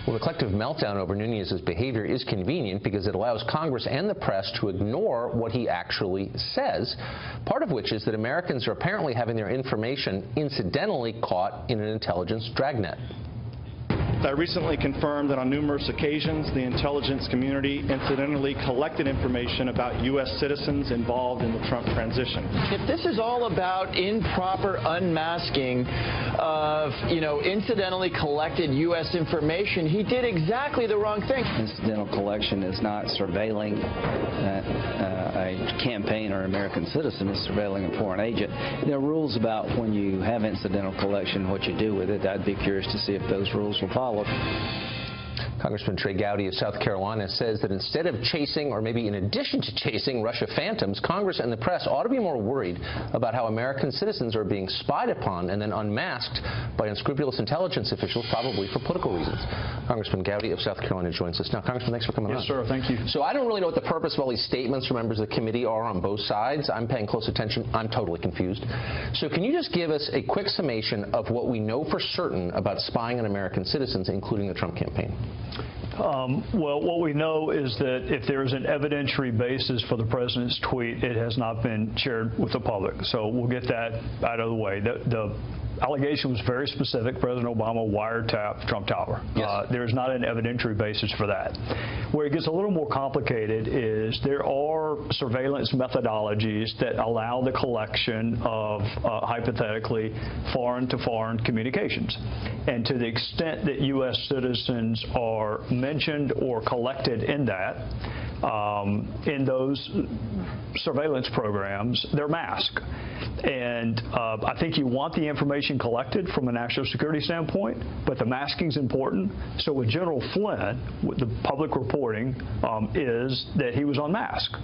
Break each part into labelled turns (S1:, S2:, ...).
S1: Well, the collective meltdown over Nunez's behavior is convenient because it allows Congress and the press to ignore what he actually says, part of which is that Americans are apparently having their information incidentally caught in an intelligence dragnet.
S2: I recently confirmed that on numerous occasions the intelligence community incidentally collected information about U.S. citizens involved in the Trump transition.
S3: If this is all about improper unmasking of, incidentally collected U.S. information, he did exactly the wrong thing.
S4: Incidental collection is not surveilling a campaign or American citizen. It's surveilling a foreign agent. There are rules about when you have incidental collection, what you do with it. I'd be curious to see if those rules will follow.
S1: Congressman Trey Gowdy of South Carolina says that instead of chasing, or maybe in addition to chasing, Russia phantoms, Congress and the press ought to be more worried about how American citizens are being spied upon and then unmasked by unscrupulous intelligence officials, probably for political reasons. Congressman Gowdy of South Carolina joins us now. Congressman, thanks for coming on.
S2: Yes, sir. Thank you.
S1: So I don't really know what the purpose of all these statements from members of the committee are on both sides. I'm paying close attention. I'm totally confused. So can you just give us a quick summation of what we know for certain about spying on American citizens, including the Trump campaign?
S5: Well, what we know is that if there is an evidentiary basis for the president's tweet, it has not been shared with the public. So we'll get that out of the way. The allegation was very specific. President Obama wiretapped Trump Tower.
S1: Yes.
S5: There's not an evidentiary basis for that. Where it gets a little more complicated is there are surveillance methodologies that allow the collection of, hypothetically, foreign-to-foreign communications. And to the extent that U.S. citizens are mentioned or collected in that, in those surveillance programs, they're masked. And I think you want the information collected from a national security standpoint, but the masking is important. So with General Flynn, the public reporting is that he was unmasked.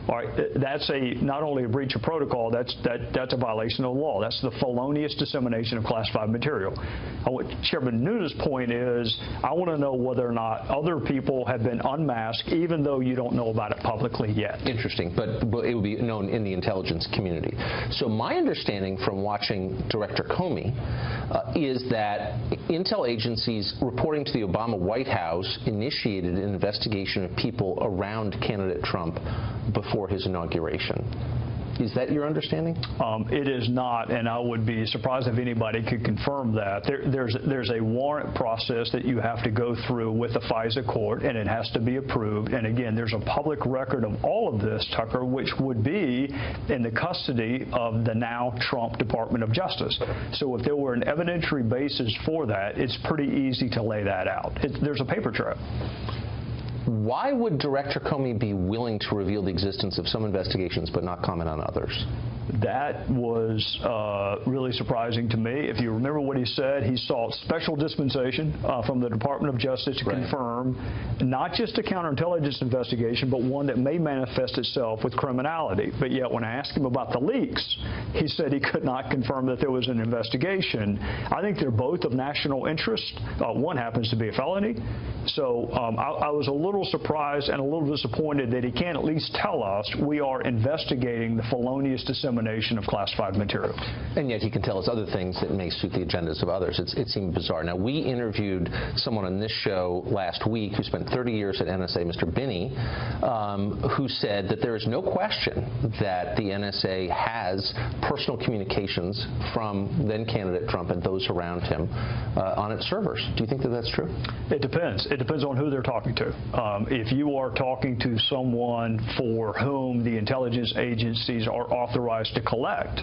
S5: All right, that's not only a breach of protocol, that's a violation of the law. That's the felonious dissemination of classified material. What Chairman Nunes' point is, I want to know whether or not other people have been unmasked, even though you don't know about it publicly yet.
S1: Interesting, but it would be known in the intelligence community. So my understanding from watching Director Comey is that intel agencies reporting to the Obama White House initiated an investigation of people around candidate Trump before his inauguration. Is that your understanding?
S5: It is not, and I would be surprised if anybody could confirm that. There's a warrant process that you have to go through with the FISA court, and it has to be approved. And again, there's a public record of all of this, Tucker, which would be in the custody of the now Trump Department of Justice. So if there were an evidentiary basis for that, it's pretty easy to lay that out. There's a paper trail.
S1: Why would Director Comey be willing to reveal the existence of some investigations but not comment on others?
S5: That was really surprising to me. If you remember what he said, he sought special dispensation from the Department of Justice to confirm not just a counterintelligence investigation, but one that may manifest itself with criminality. But yet when I asked him about the leaks, he said he could not confirm that there was an investigation. I think they're both of national interest. One happens to be a felony. So I was a little surprised and a little disappointed that he can't at least tell us we are investigating the felonious dissemination of classified material.
S1: And yet he can tell us other things that may suit the agendas of others. It seemed bizarre. Now, we interviewed someone on this show last week who spent 30 years at NSA, Mr. Binney, who said that there is no question that the NSA has personal communications from then-candidate Trump and those around him on its servers. Do you think that that's true?
S5: It depends. It depends on who they're talking to. If you are talking to someone for whom the intelligence agencies are authorized to collect,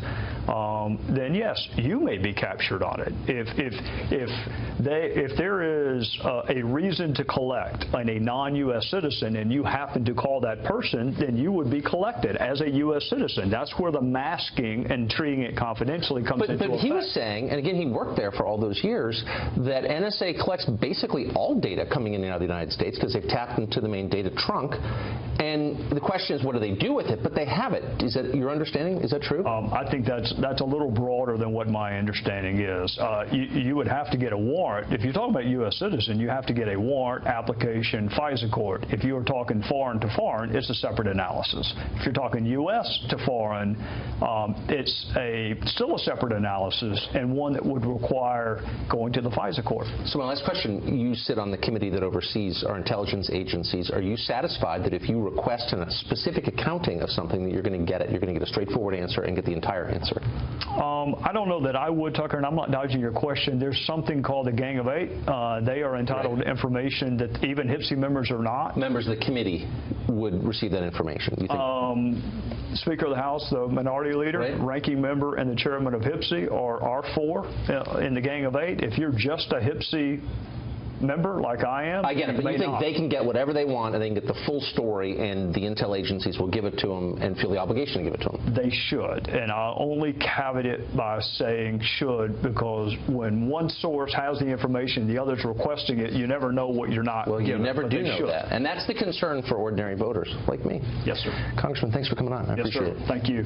S5: then yes, you may be captured on it. If there is a reason to collect on a non-U.S. citizen and you happen to call that person, then you would be collected as a U.S. citizen. That's where the masking and treating it confidentially comes into effect.
S1: But he was saying, and again, he worked there for all those years, that NSA collects basically all data coming in and out of the United States because they've tapped into the main data trunk. And the question is, what do they do with it? But they have it. Is that your understanding? Is that true?
S5: I think that's a little broader than what my understanding is. You would have to get a warrant. If you're talking about U.S. citizen, you have to get a warrant, application, FISA court. If you are talking foreign to foreign, it's a separate analysis. If you're talking U.S. to foreign, it's still a separate analysis and one that would require going to the FISA court.
S1: So my last question, you sit on the committee that oversees our intelligence agencies. Are you satisfied that if you request a specific accounting of something that you're going to get it, you're going to get a straightforward answer and get the entire answer?
S5: I don't know that I would, Tucker, and I'm not dodging your question. There's something called the Gang of Eight. They are entitled to information that even HPSI members are not.
S1: Members of the committee would receive that information, you think?
S5: Speaker of the House, the minority leader,
S1: right,
S5: ranking member, and the chairman of HPSI are four in the Gang of Eight. If you're just a HPSI member like I am,
S1: I get it, but you think they can get whatever they want and they can get the full story and the intel agencies will give it to them and feel the obligation to give it to them?
S5: They should, and I'll only caveat it by saying should, because when one source has the information, the other's requesting it, you never know what you're not
S1: Well,
S5: given,
S1: you never do know
S5: should.
S1: that, and that's the concern for ordinary voters like me.
S5: Yes, sir.
S1: Congressman, thanks for coming on. I appreciate it.
S5: Thank you.